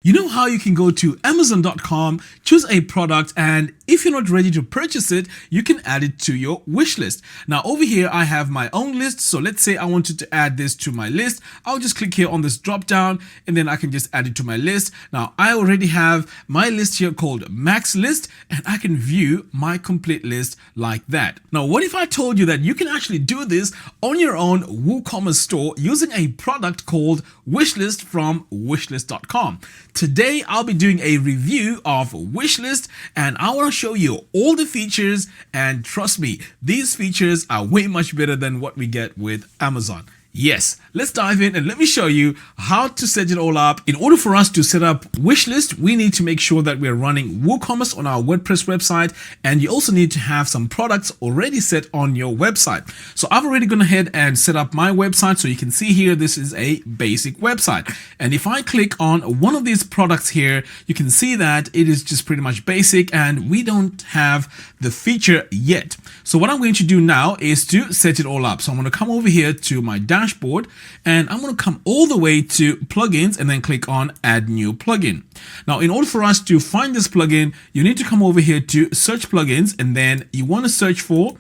You know how you can go to Amazon.com, choose a product, and if you're not ready to purchase it, you can add it to your wish list. Now over here, I have my own list. So let's say I wanted to add this to my list. I'll just click here on this drop down and then I can just add it to my list. Now I already have my list here called Max List and I can view my complete list like that. Now, what if I told you that you can actually do this on your own WooCommerce store using a product called Wishlist from Wishlist.com? Today, I'll be doing a review of Wishlist and I want to show you all the features, and trust me, these features are way much better than what we get with Amazon. Yes, let's dive in and let me show you how to set it all up. In order for us to set up Wishlist, we need to make sure that we're running WooCommerce on our WordPress website, and you also need to have some products already set on your website. So I've already gone ahead and set up my website. So you can see here, this is a basic website. And if I click on one of these products here, you can see that it is just pretty much basic and we don't have the feature yet. So what I'm going to do now is to set it all up. So I'm going to come over here to my dashboard and I'm going to come all the way to plugins and then click on add new plugin. Now, in order for us to find this plugin, you need to come over here to search plugins and then you want to search for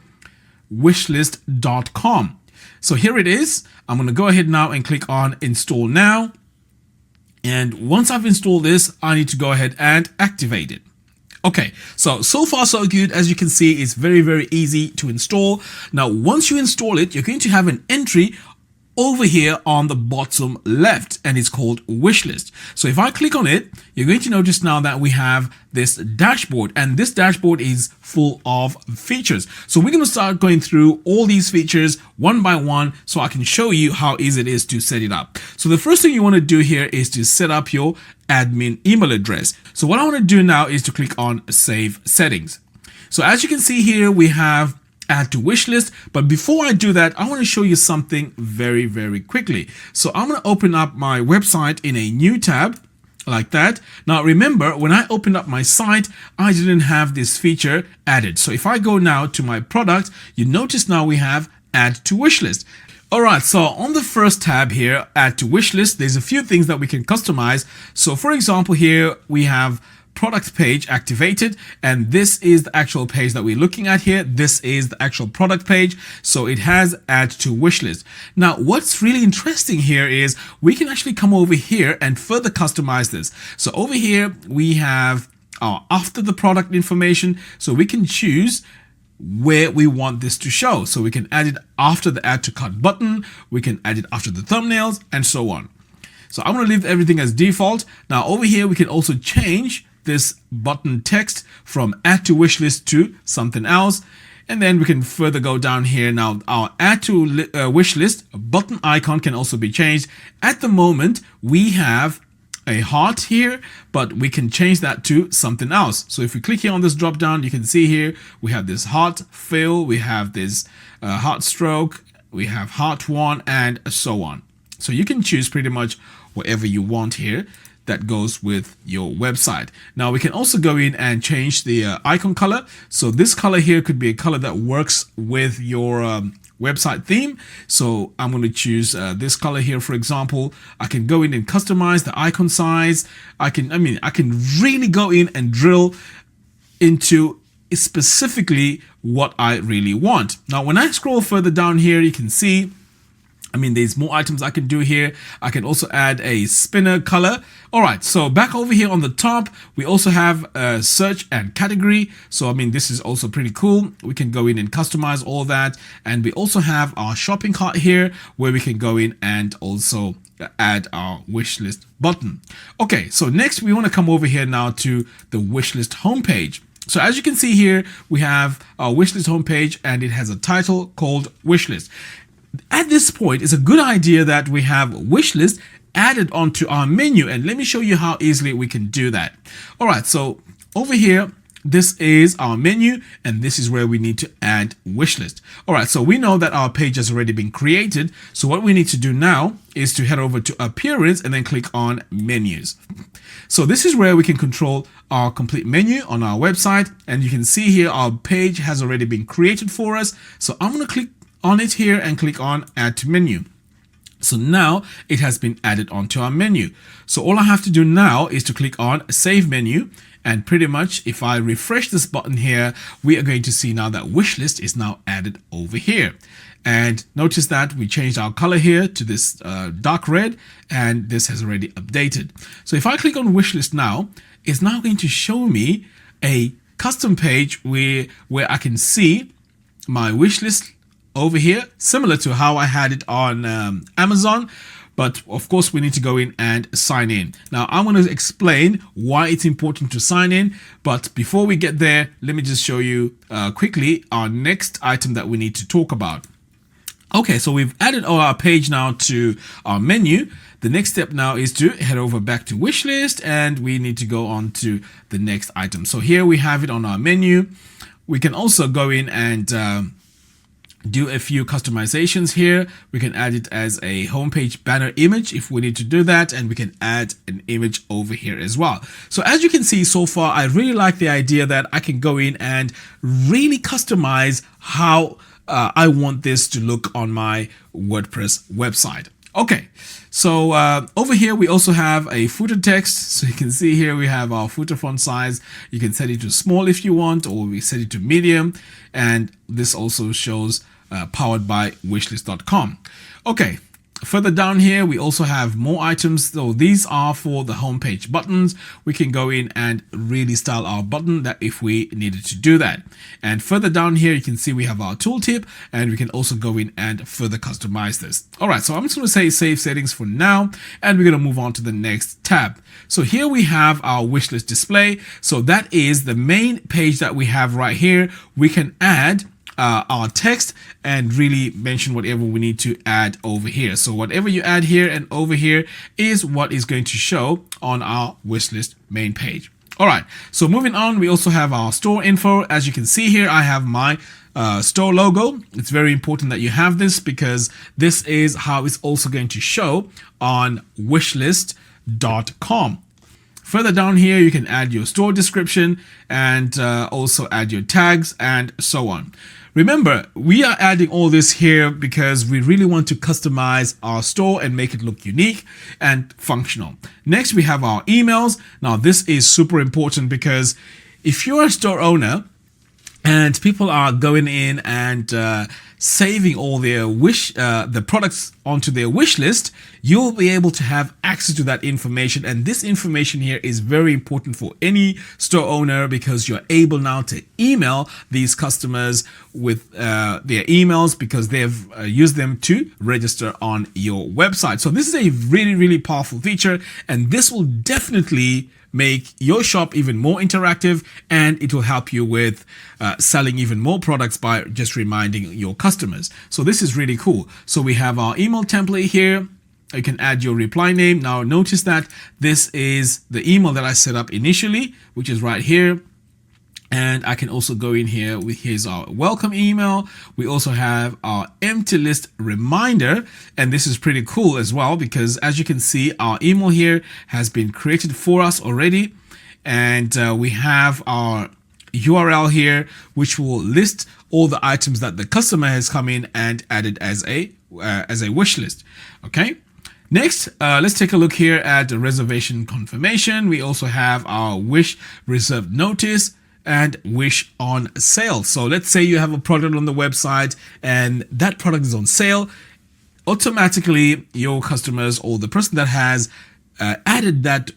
wishlist.com. So here it is. I'm going to go ahead now and click on install now. And once I've installed this, I need to go ahead and activate it. Okay, so far so good. As you can see, it's very easy to install. Now, once you install it, you're going to have an entry over here on the bottom left, and it's called Wishlist. So if I click on it, you're going to notice now that we have this dashboard, and this dashboard is full of features. So we're going to start going through all these features one by one so I can show you how easy it is to set it up. So the first thing you want to do here is to set up your admin email address. So what I want to do now is to click on Save Settings. So as you can see here, we have add to wish list. But before I do that, I want to show you something very quickly. So I'm going to open up my website in a new tab like that. Now remember, when I opened up my site, I didn't have this feature added. So if I go now to my product, you notice now we have add to wish list. All right, so on the first tab here, add to wish list, there's a few things that we can customize. So for example, here we have product page activated, and this is the actual page that we're looking at here. This is the actual product page, so it has add to wish list. Now what's really interesting here is we can actually come over here and further customize this. So over here we have after the product information, so we can choose where we want this to show. So we can add it after the add to cart button, we can add it after the thumbnails, and so on. So I'm going to leave everything as default. Now over here we can also change this button text from add to wish list to something else, and then we can further go down here. Now our add to wish list button icon can also be changed. At the moment we have a heart here, but we can change that to something else. So if we click here on this drop down, you can see here we have this heart fill, we have this heart stroke, we have heart one, and so on. So you can choose pretty much whatever you want here that goes with your website. Now we can also go in and change the icon color. So this color here could be a color that works with your website theme. So I'm going to choose this color here, for example. I can go in and customize the icon size. I can really go in and drill into specifically what I really want. Now when I scroll further down here, you can see there's more items I can do here. I can also add a spinner color. All right, so back over here on the top, we also have a search and category. So, this is also pretty cool. We can go in and customize all that. And we also have our shopping cart here where we can go in and also add our wish list button. Okay, so next we want to come over here now to the wish list homepage. So as you can see here, we have our wish list homepage and it has a title called Wishlist. At this point, it's a good idea that we have Wishlist added onto our menu, and let me show you how easily we can do that. All right, so over here, this is our menu, and this is where we need to add Wishlist. All right, so we know that our page has already been created. So what we need to do now is to head over to Appearance and then click on Menus. So this is where we can control our complete menu on our website, and you can see here our page has already been created for us. So I'm going to click on it here and click on Add to Menu. So now it has been added onto our menu. So all I have to do now is to click on Save Menu, and pretty much if I refresh this button here, we are going to see now that Wishlist is now added over here. And notice that we changed our color here to this dark red, and this has already updated. So if I click on Wishlist now, it's now going to show me a custom page where I can see my wishlist over here, similar to how I had it on Amazon. But of course, we need to go in and sign in. Now, I'm going to explain why it's important to sign in. But before we get there, let me just show you quickly our next item that we need to talk about. Okay, so we've added our page now to our menu. The next step now is to head over back to Wishlist, and we need to go on to the next item. So here we have it on our menu. We can also go in and do a few customizations here. We can add it as a homepage banner image if we need to do that, and we can add an image over here as well. So as you can see so far, I really like the idea that I can go in and really customize how I want this to look on my WordPress website. Okay, so over here we also have a footer text. So you can see here we have our footer font size. You can set it to small if you want, or we set it to medium. And this also shows powered by wishlist.com. Okay, further down here we also have more items. So these are for the homepage buttons. We can go in and really style our button that if we needed to do that. And further down here you can see we have our tooltip, and we can also go in and further customize this. All right, so I'm just going to say save settings for now, and we're going to move on to the next tab. So here we have our wishlist display. So that is the main page that we have right here. We can add our text and really mention whatever we need to add over here. So whatever you add here and over here is what is going to show on our wishlist main page. All right, so moving on, we also have our store info. As you can see here, I have my store logo. It's very important that you have this, because this is how it's also going to show on wishlist.com. Further down here, you can add your store description and also add your tags and so on. Remember, we are adding all this here because we really want to customize our store and make it look unique and functional. Next, we have our emails. Now, this is super important because if you're a store owner and people are going in and saving all their the products onto their wish list, you'll be able to have access to that information. And this information here is very important for any store owner, because you're able now to email these customers with their emails, because they've used them to register on your website. So this is a really, really powerful feature, and this will definitely make your shop even more interactive, and it will help you with selling even more products by just reminding your customers. So this is really cool. So we have our email template here. You can add your reply name. Now notice that this is the email that I set up initially, which is right here. And I can also go in here with here's our welcome email. We also have our empty list reminder. And this is pretty cool as well, because as you can see, our email here has been created for us already. And we have our URL here, which will list all the items that the customer has come in and added as a wish list. Okay. Next, let's take a look here at the reservation confirmation. We also have our wish reserved notice and wish on sale. So let's say you have a product on the website and that product is on sale. Automatically, your customers or the person that has added that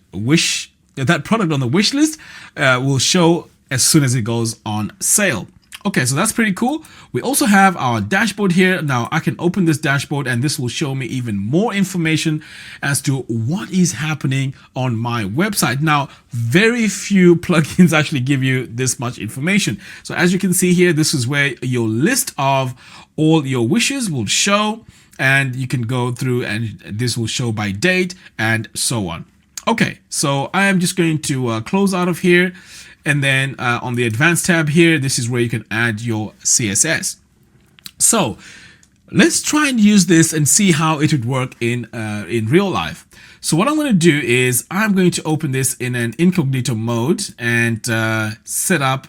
product on the wish list will show as soon as it goes on sale. Okay, so that's pretty cool. We also have our dashboard here. Now I can open this dashboard and this will show me even more information as to what is happening on my website. Now, very few plugins actually give you this much information. So as you can see here, this is where your list of all your wishes will show, and you can go through and this will show by date and so on. Okay, so I am just going to close out of here. And then on the advanced tab here, this is where you can add your CSS. So let's try and use this and see how it would work in real life. So what I'm going to do is I'm going to open this in an incognito mode and set up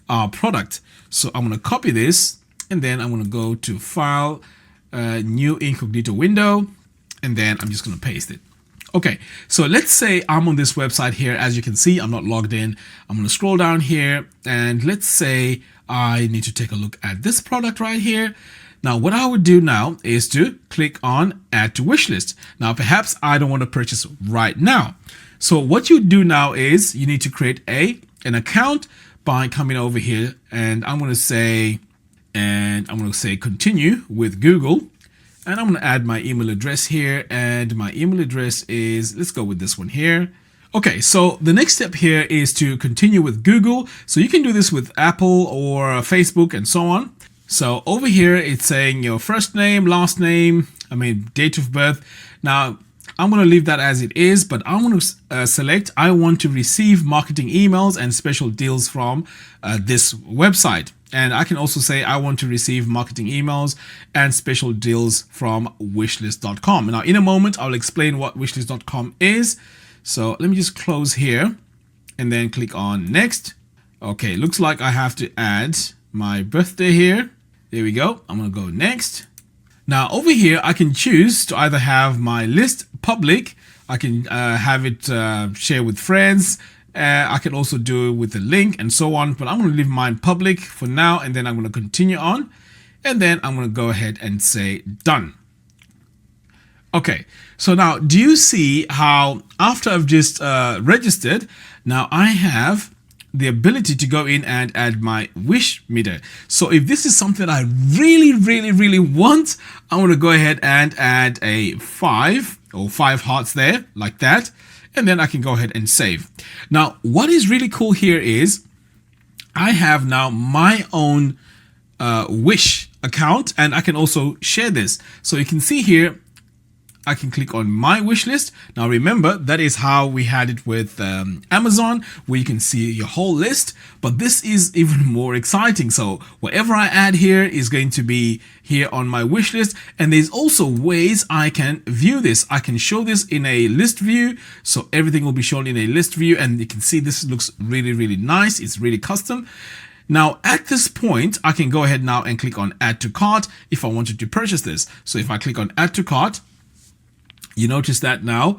our product. So I'm going to copy this, and then I'm going to go to File, New Incognito Window. and then I'm just going to paste it. Okay, so let's say I'm on this website here. As you can see, I'm not logged in. I'm going to scroll down here, and let's say I need to take a look at this product right here. Now, what I would do now is to click on Add to Wishlist. Now, perhaps I don't want to purchase right now. So what you do now is you need to create an account by coming over here, and I'm going to say continue with Google. And I'm going to add my email address here, and my email address is, let's go with this one here. Okay, so the next step here is to continue with Google. So you can do this with Apple or Facebook and so on. So over here, it's saying your first name, last name, date of birth. Now, I'm going to leave that as it is, but I want to select, I want to receive marketing emails and special deals from this website. And I can also say I want to receive marketing emails and special deals from wishlist.com. Now, in a moment, I'll explain what wishlist.com is. So let me just close here and then click on next. Okay, looks like I have to add my birthday here. There we go. I'm going to go next. Now over here, I can choose to either have my list public. I can have it share with friends. I can also do it with a link and so on, but I'm going to leave mine public for now, and then I'm going to continue on, and then I'm going to go ahead and say done. Okay, so now do you see how after I've just registered, now I have the ability to go in and add my wish meter. So if this is something I really want, I'm going to go ahead and add a 5 hearts there like that. And then I can go ahead and save. Now, what is really cool here is I have now my own Wish account, and I can also share this. So you can see here, I can click on my wish list. Now remember, that is how we had it with Amazon, where you can see your whole list, but this is even more exciting. So whatever I add here is going to be here on my wish list, and there's also ways I can view this. I can show this in a list view, so everything will be shown in a list view, and you can see this looks really nice. It's really custom. Now at this point, I can go ahead now and click on add to cart if I wanted to purchase this. So if I click on add to cart, you notice that now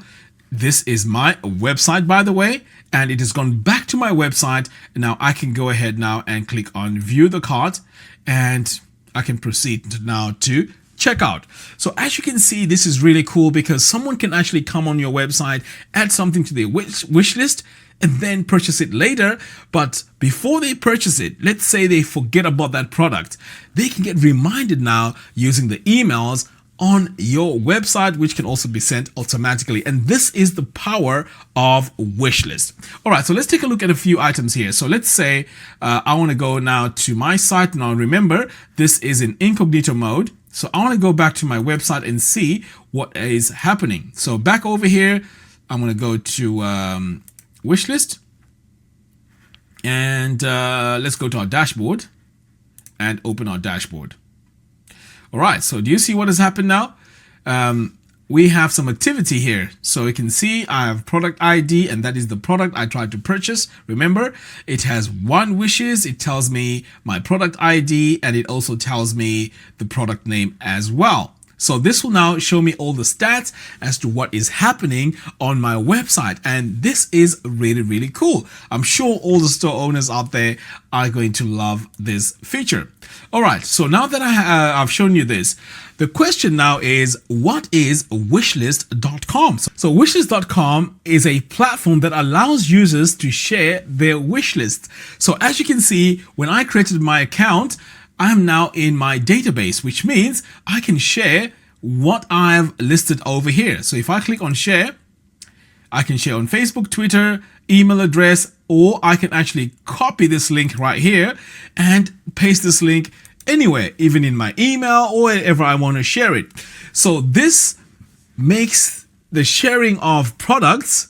this is my website, by the way, and it has gone back to my website. Now I can go ahead now and click on view the cart, and I can proceed now to checkout. So as you can see, this is really cool because someone can actually come on your website, add something to their wish list, and then purchase it later. But before they purchase it, let's say they forget about that product, they can get reminded now using the emails on your website, which can also be sent automatically. And this is the power of Wishlist. All right, so let's take a look at a few items here. So let's say I want to go now to my site. Now remember, this is in incognito mode. So I want to go back to my website and see what is happening. So back over here, I'm going to go to Wishlist, and let's go to our dashboard and open our dashboard. All right, so do you see what has happened now? We have some activity here. So you can see I have product ID, and that is the product I tried to purchase. Remember, it has 1 wishes. It tells me my product ID, and it also tells me the product name as well. So this will now show me all the stats as to what is happening on my website. And this is really cool. I'm sure all the store owners out there are going to love this feature. All right, so now that I've shown you this, the question now is, what is Wishlist.com? So Wishlist.com is a platform that allows users to share their wish list. So as you can see, when I created my account, I'm now in my database, which means I can share what I've listed over here. So if I click on share, I can share on Facebook, Twitter, email address, or I can actually copy this link right here and paste this link anywhere, even in my email or wherever I want to share it. So this makes the sharing of products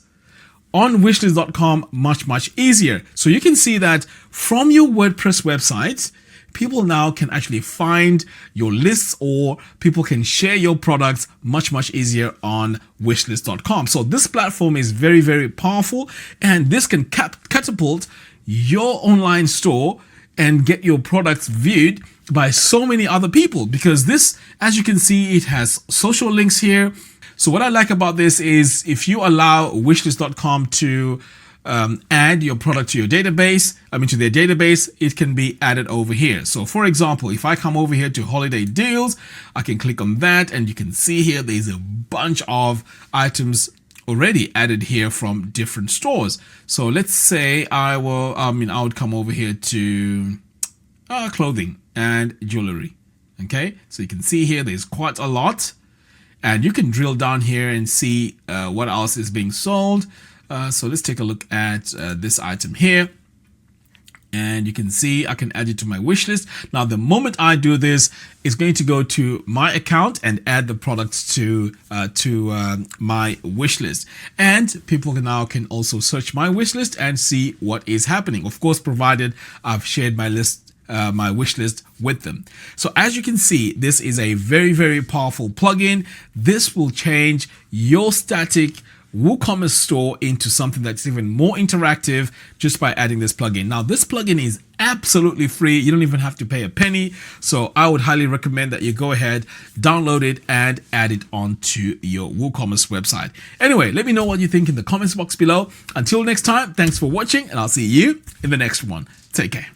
on wishlist.com much easier. So you can see that from your WordPress website, people now can actually find your lists, or people can share your products much easier on wishlist.com. So this platform is very powerful, and this can catapult your online store and get your products viewed by so many other people, because this, as you can see, it has social links here. So what I like about this is if you allow wishlist.com to add your product to your database, to their database, it can be added over here. So for example, if I come over here to holiday deals, I can click on that and you can see here there's a bunch of items already added here from different stores. So let's say I would come over here to clothing and jewelry. Okay, so you can see here there's quite a lot, and you can drill down here and see what else is being sold. So let's take a look at this item here. And you can see I can add it to my wish list. Now, the moment I do this, it's going to go to my account and add the products to my wish list. And people now can also search my wish list and see what is happening. Of course, provided I've shared my list, my wish list with them. So as you can see, this is a very, very powerful plugin. This will change your static WooCommerce store into something that's even more interactive just by adding this plugin. Now, this plugin is absolutely free. You don't even have to pay a penny. So I would highly recommend that you go ahead, download it, and add it onto your WooCommerce website. Anyway, let me know what you think in the comments box below. Until next time, thanks for watching, and I'll see you in the next one. Take care.